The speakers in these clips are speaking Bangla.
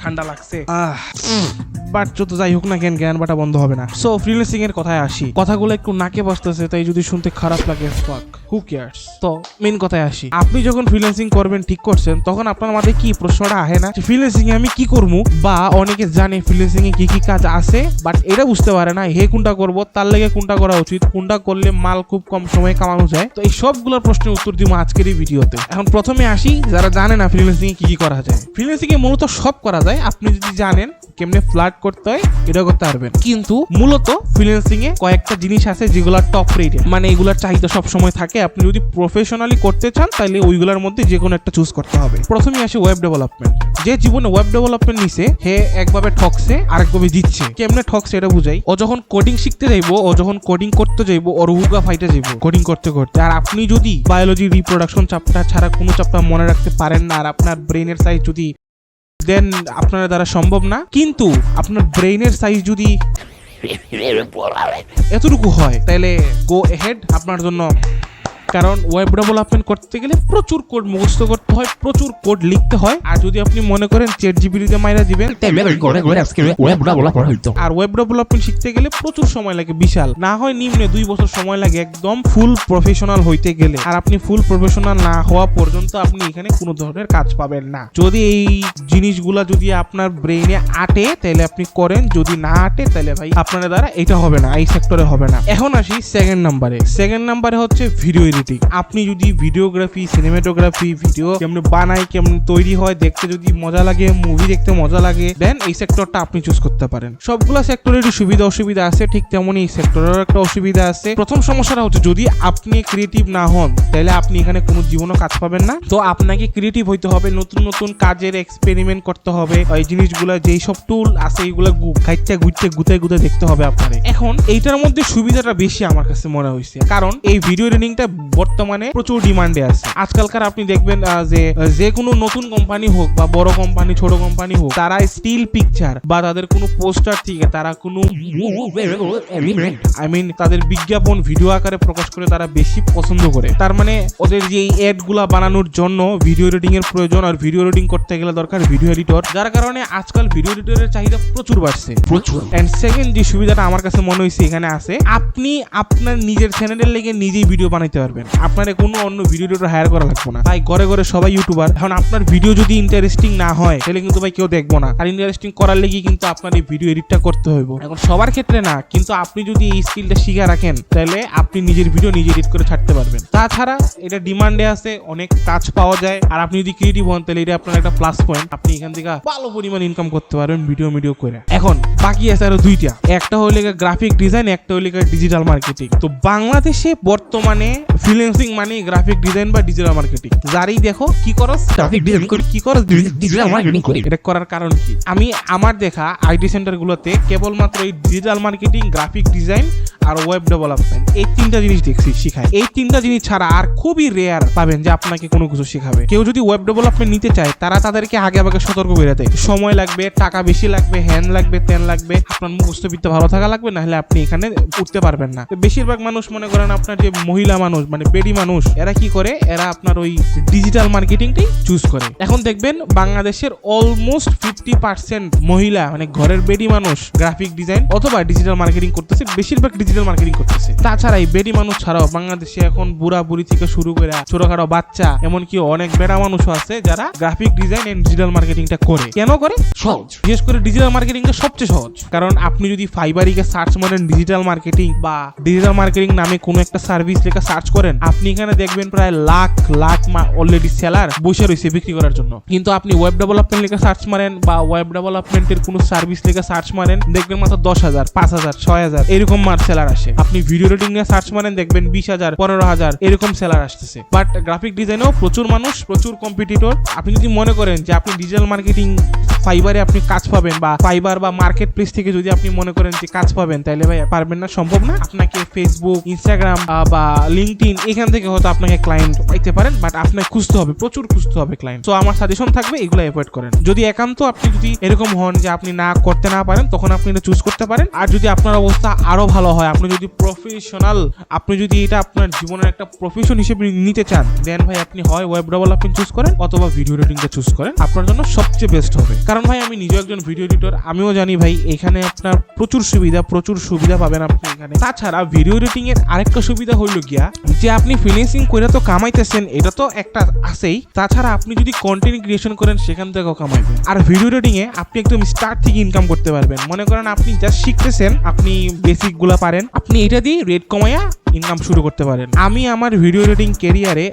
ঠান্ডা লাগছে। বাট যত যাই হোক না কেন, জ্ঞান বাটা বন্ধ হবে না। সো ফ্রিল্যান্সিং এর কথায় আসি, কথাগুলো একটু নাকে বাজতেছে, তাই যদি শুনতে খারাপ লাগে ফাক, হু কেয়ারস। তো মেইন কথায় আসি, আপনি যখন ফ্রিল্যান্সিং করবেন ঠিক করছেন, তখন আপনার মাথায় কি প্রশ্নটা আহে না ফ্রিল্যান্সিং এ আমি কি করবো, বা অনেকে জানে ফ্রিল্যান্সিং এ কি কি কাজ আছে বাট এটা বুঝতে পারে না হে কোনটা করবো, তার লাগে কোনটা করা উচিত, কোনটা করলে মাল খুব কম সময়ে কামানো যায়। তো এই সবগুলোর প্রশ্নের উত্তর দিব আজকের এই ভিডিওতে। এখন প্রথমে আসি, যারা জানে না ফ্রিল্যান্সিং এ কি কি করা যায়। ফ্রিল্যান্সিং এ মূলত সব করা যায়, আপনি যদি জানেন কেমনে ফ্লার্ট করতে হয় এটা করতে পারবেন। কিন্তু মূলত ফ্রিল্যান্সিং এ কয়েকটা জিনিস আছে যেগুলো টপ রেটে, মানে এগুলোর চাহিদা সব সময় থাকে। আপনি যদি প্রফেশনালি করতে চান তাহলে ওইগুলোর মধ্যে যে কোনো একটা চুজ করতে হবে। প্রথমে আসে ওয়েব ডেভেলপমেন্ট। যে জীবনে ওয়েব ডেভেলপমেন্ট নিছে হে একভাবে ঠকছে আরেকভাবে জিতছে। কেমনে ঠকছে এটা বুঝাই, ও যখন কোডিং শিখতে যাইবো, ও যখন কোডিং করতে যাইবো, ওর হুগা ফাইটে যাইবো কোডিং করতে করতে। আর আপনি যদি বায়োলজি রিপ্রোডাকশন চ্যাপ্টার ছাড়া কোনো চ্যাপ্টার মনে রাখতে পারেন না, আর আপনার ব্রেনের সাইজ যদি দেন আপনার দ্বারা সম্ভব না, কিন্তু আপনার ব্রেইনের সাইজ যদি এতটুকু হয় তাহলে গো এহেড আপনার জন্য। কারণ ওয়েব ডেভেলপমেন্ট করতে গেলে প্রচুর কোড মুখস্থ করতে হয়, প্রচুর কোড লিখতে হয়। আর যদি আপনি মনে করেন চ্যাট জিপিটিতে মাইরা দিবেন, আর ওয়েব ডেভেলপমেন্ট শিখতে গেলে প্রচুর সময় লাগে, বিশাল না হয় নিম্নে 2 বছর সময় লাগে একদম ফুল প্রফেশনাল হইতে গেলে। আর আপনি ফুল প্রফেশনাল না হওয়া পর্যন্ত আপনি এখানে কোনো ধরনের কাজ পাবেন না। যদি এই জিনিসগুলা যদি আপনার ব্রেইনে আটে তাহলে আপনি করেন, যদি না আটে তাহলে ভাই আপনার দ্বারা এটা হবে না, এই সেক্টরে হবে না। এখন আসি সেকেন্ড নাম্বারে। সেকেন্ড নাম্বারে হচ্ছে ভিডিও এডিটিং। আপনি যদি ভিডিওগ্রাফি, সিনেমাটোগ্রাফি, ভিডিও কেমন বানায়, কেমন তৈরি হয়, দেখতে যদি মজা লাগে, মুভি দেখতে মজা লাগে, দেন এই সেক্টরটা আপনি চুজ করতে পারেন। সবগুলা সেক্টরেরই সুবিধা অসুবিধা আছে, ঠিক তেমনই এই সেক্টরের একটা অসুবিধা আছে। প্রথম সমস্যাটা হচ্ছে যদি আপনি ক্রিয়েটিভ না হন তাহলে আপনি এখানে কোনো জীবনও কাজ পাবেন না। তো আপনাকে ক্রিয়েটিভ হইতে হবে, নতুন নতুন কাজের এক্সপেরিমেন্ট করতে হবে, এই জিনিসগুলা যেই সব টুল আছে এইগুলা খাইতে গুতে দেখতে হবে আপনার। এখন এইটার মধ্যে সুবিধাটা বেশি আমার কাছে মনে হয়েছে, কারণ এই ভিডিও এডিটিংটা বর্তমানে প্রচুর ডিমান্ডে আছে। আজকালকার আপনি দেখবেন যে কোনো নতুন কোম্পানি হোক বা বড় কোম্পানি, ছোট কোম্পানি হোক, তারা স্টিল পিকচার বা তাদের কোনো পোস্টার থেকে তারা কোনো তাদের বিজ্ঞাপন ভিডিও আকারে প্রকাশ করে তারা বেশি পছন্দ করে। তার মানে ওদের যে এই অ্যাড গুলা বানানোর জন্য ভিডিও এডিটিং এর প্রয়োজন, আর ভিডিও এডিটিং করতে গেলে দরকার ভিডিও এডিটর, যার কারণে আজকাল ভিডিও এডিটরের চাহিদা প্রচুর বাড়ছে। এন্ড সেকেন্ড যে সুবিধাটা আমার কাছে মনে হয়েছে এখানে আছে, আপনি আপনার নিজের চ্যানেলের লেগে নিজেই ভিডিও বানাইতে পারবেন। আপনার কোনো অন্য ভিডিও এডিটর হায়ার করা লাগবে না। ভাই ঘরে ঘরে সবাই ইউটিউবার। এখন আপনার ভিডিও যদি ইন্টারেস্টিং না হয় তাহলে কিন্তু ভাই কেউ দেখবো না। আর ইন্টারেস্টিং করার লেগে কিন্তু আপনার এই ভিডিও এডিটটা করতে হইব। এখন সবার ক্ষেত্রে না, কিন্তু আপনি যদি এই স্কিলটা শিখে রাখেন তাহলে আপনি নিজের ভিডিও নিজে এডিট করে ছাড়তে পারবেন। তাছাড়া এটা ডিমান্ডে আছে, অনেক কাজ পাওয়া যায়। আর আপনি যদি ক্রিয়েটিভ হন তাহলে এটা আপনার একটা প্লাস পয়েন্ট, আপনি এখান থেকে ভালো পরিমাণ ইনকাম করতে পারবেন ভিডিও করে। এখন বাকি আছে আরো দুইটা, একটা হইলে গ্রাফিক ডিজাইন, একটা হইলে ডিজিটাল মার্কেটিং। তো বাংলাদেশে বর্তমানে ফ্রিল্যান্সিং মানে গ্রাফিক ডিজাইন বা ডিজিটাল মার্কেটিং। যারই দেখো কি করস গ্রাফিক ডিজাইন করি, কি করস ডিজিটাল মার্কেটিং করি। এটা করার কারণ কি, আমি আমার দেখা আইটি সেন্টার গুলোতে কেবলমাত্র এই ডিজিটাল মার্কেটিং, গ্রাফিক ডিজাইন আর ওয়েব ডেভেলপমেন্ট এই তিনটা জিনিস দেখছি শিখায়। এই তিনটা জিনিস ছাড়া আর খুবই রেয়ার পাবেন যে আপনাকে কোনো কিছু শেখাবে। কেউ যদি ওয়েব ডেভেলপমেন্ট নিতে চায় তারা তাদেরকে আগে সতর্ক করে দেয়, সময় লাগবে, টাকা বেশি লাগবে, হ্যান লাগবে, তেন লাগবে, আপনার মুখস্থ বিদ্যা ভালো থাকা লাগবে, না হলে আপনি এখানে উঠতে পারবেন না। বেশিরভাগ মানুষ মনে করেন আপনার যে মহিলা মানুষ মানে বেডি মানুষ, এরা কি করে, এরা আপনার ওই ডিজিটাল মার্কেটিংটাই চুজ করে। এখন দেখবেন বাংলাদেশের অলমোস্ট 50% মহিলা মানে ঘরের বেডি মানুষ গ্রাফিক ডিজাইন অথবা ডিজিটাল মার্কেটিং করতেছে, বেশিরভাগ ডিজিটাল মার্কেটিং করতেছে। তাছাড়া এই বেডি মানুষ ছাড়াও বাংলাদেশে এখন বুড়া বুড়ি থেকে শুরু করে ছোটখাটো বাচ্চা, এমনকি অনেক বেড়া মানুষও আছে যারা গ্রাফিক ডিজাইন এন্ড ডিজিটাল মার্কেটিংটা করে। কেন করে? সহজ। বিশেষ করে ডিজিটাল মার্কেটিংটা সবচেয়ে সহজ, কারণ আপনি যদি ফাইবারিকে সার্চ করেন ডিজিটাল মার্কেটিং বা ডিজিটাল মার্কেটিং নামে কোনো একটা সার্ভিস লেখা সার্চ করেন, আপনি এখানে দেখবেন প্রায় লাখ অলরেডি সেলার বসে রয়েছে বিক্রি করার জন্য। কিন্তু আপনি ওয়েব ডেভেলপমেন্ট লেখা সার্চ মারেন বা ওয়েব ডেভেলপমেন্টের কোনো সার্ভিস লেখা সার্চ মারেন, দেখবেন মাত্র 10,000, 5,000, 6,000 এরকম সেলার আসে। আপনি ভিডিও এডিটিং নিয়ে সার্চ মারেন, দেখবেন 20,000, 15,000 এরকম সেলার আসতেছে। বাট গ্রাফিক ডিজাইনেও প্রচুর মানুষ, প্রচুর কম্পিটিটর। আপনি যদি মনে করেন যে আপনি ডিজিটাল মার্কেটিং ফাইবারে আপনি কাজ পাবেন বা ফাইবার বা মার্কেট প্লেস থেকে যদি আপনি মনে করেন যে কাজ পাবেন, তাহলে ভাই পারবেন না, সম্ভব না। আপনাকে ফেসবুক, ইনস্টাগ্রাম বা লিঙ্কডইন এখান থেকে হয়তো আপনাকে ক্লায়েন্ট পাইতে পারেন, বাট আপনাকে খুঁজতে হবে, প্রচুর খুঁজতে হবে ক্লায়েন্ট। তো আমার সাজেশন থাকবে এগুলো অ্যাভয়েড করেন। যদি একান্ত আপনি যদি এরকম হন যে আপনি না করতে না পারেন, তখন আপনি এটা চুজ করতে পারেন। আর যদি আপনার অবস্থা আরো ভালো হয়, আপনি যদি প্রফেশনাল, আপনি যদি এটা আপনার জীবনের একটা প্রফেশন হিসেবে নিতে চান, দেন ভাই আপনি হয় ওয়েব ডেভেলপমেন্ট চুজ করেন অথবা ভিডিও এডিটিংটা চুজ করেন, আপনার জন্য সবচেয়ে বেস্ট হবে। কারণ ভাই আমি নিজেও একজন ভিডিও এডিটর, আমিও জানি ভাই এখানে আপনার প্রচুর সুবিধা পাবেন আপনি এখানে। তাছাড়া ভিডিও এডিটিং এর আরেকটা সুবিধা হইল গিয়া যে আপনি ফ্রিল্যান্সিং করে তো কামাইতেছেন, এটা তো একটা আছেই, তাছাড়া আপনি যদি কন্টেন্ট ক্রিয়েশন করেন সেখান থেকেও কামাইবেন। আর ভিডিও এডিটিং এ আপনি একদম স্টার্ট থেকে ইনকাম করতে পারবেন। মনে করেন আপনি জাস্ট শিখতেছেন, আপনি বেসিক গুলা পারেন, আপনি এটা দিয়ে রেট কমাইয়া ইনকাম শুরু করতে পারেন। আমি আমার ভিডিও এডিটিং ক্যারিয়ারে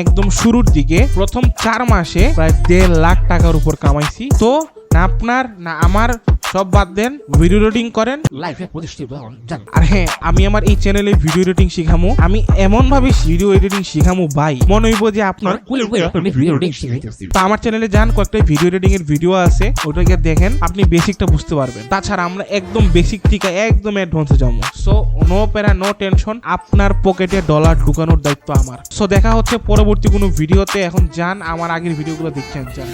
একদম শুরুর দিকে প্রথম 4 মাসে প্রায় 1.5 লাখ টাকার উপর কামাইছি। তো না আপনার না আমার সব বাদ দেন, ভিডিও এডিটিং করেন আর হ্যাঁ আমি আমার এই চ্যানেলে ভিডিও এডিটিং শিখামু। আমি এমন ভাবে ভিডিও এডিটিং শিখামু ভাই মনে হইব যে আপনার। তো আমার চ্যানেলে যান, কয়েকটা ভিডিও এডিটিং এর ভিডিও আছে, ওটাকে দেখেন, আপনি বেসিকটা বুঝতে পারবেন। তাছাড়া আমরা একদম বেসিক থেকে একদম অ্যাডভান্সে যাবো। সো নো প্যারা নো টেনশন, আপনার পকেটে ডলার ঢুকানোর দায়িত্ব আমার। সো দেখা হচ্ছে পরবর্তী কোনো ভিডিওতে। এখন যান আমার আগের ভিডিওগুলো দেখছেন যান।